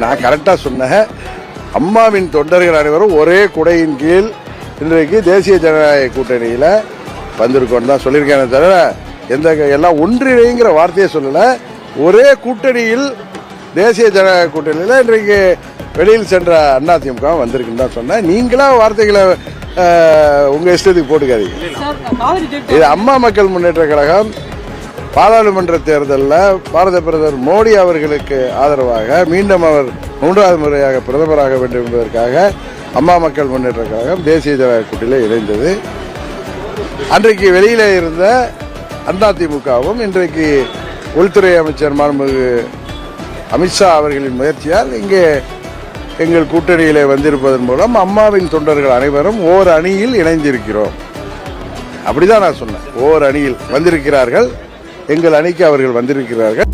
நான் கரெக்டாக சொன்னேன். அம்மாவின் தொண்டர்கள் அனைவரும் ஒரே குடையின் கீழ் இன்றைக்கு தேசிய ஜனநாயக கூட்டணியில் வந்திருக்கோன்னு தான் சொல்லியிருக்கேன். தவிர எல்லாம் ஒன்றிணைங்கிற வார்த்தையை சொல்லலை. ஒரே கூட்டணியில் தேசிய ஜனநாயக கூட்டணியில் இன்றைக்கு வெளியில் சென்ற அதிமுக வந்திருக்குன்னு தான் சொன்னேன். நீங்களா வார்த்தைகளை உங்க இஷ்டத்துக்கு போட்டுக்காதீங்க. இது அம்மா மக்கள் முன்னேற்ற கழகம் பாராளுமன்ற தேர்தலில் பாரத பிரதமர் மோடி அவர்களுக்கு ஆதரவாக மீண்டும் அவர் 3வது முறையாக பிரதமராக வேண்டும் என்பதற்காக அம்மா மக்கள் முன்னேற்ற கழகம் தேசிய ஜனநாயக கூட்டணியில் இணைந்தது. அன்றைக்கு வெளியில இருந்த அதிமுகவும் இன்றைக்கு உள்துறை அமைச்சர் மாண்புமிகு அமித்ஷா அவர்களின் முயற்சியால் இங்கே எங்கள் கூட்டணியிலே வந்திருப்பதன் மூலம் அம்மாவின் தொண்டர்கள் அனைவரும் ஓர் அணியில் இணைந்திருக்கிறோம். அப்படிதான் நான் சொன்னேன். ஓர் அணியில் வந்திருக்கிறார்கள். எங்கள் அணிக்கு அவர்கள் வந்திருக்கிறார்கள்.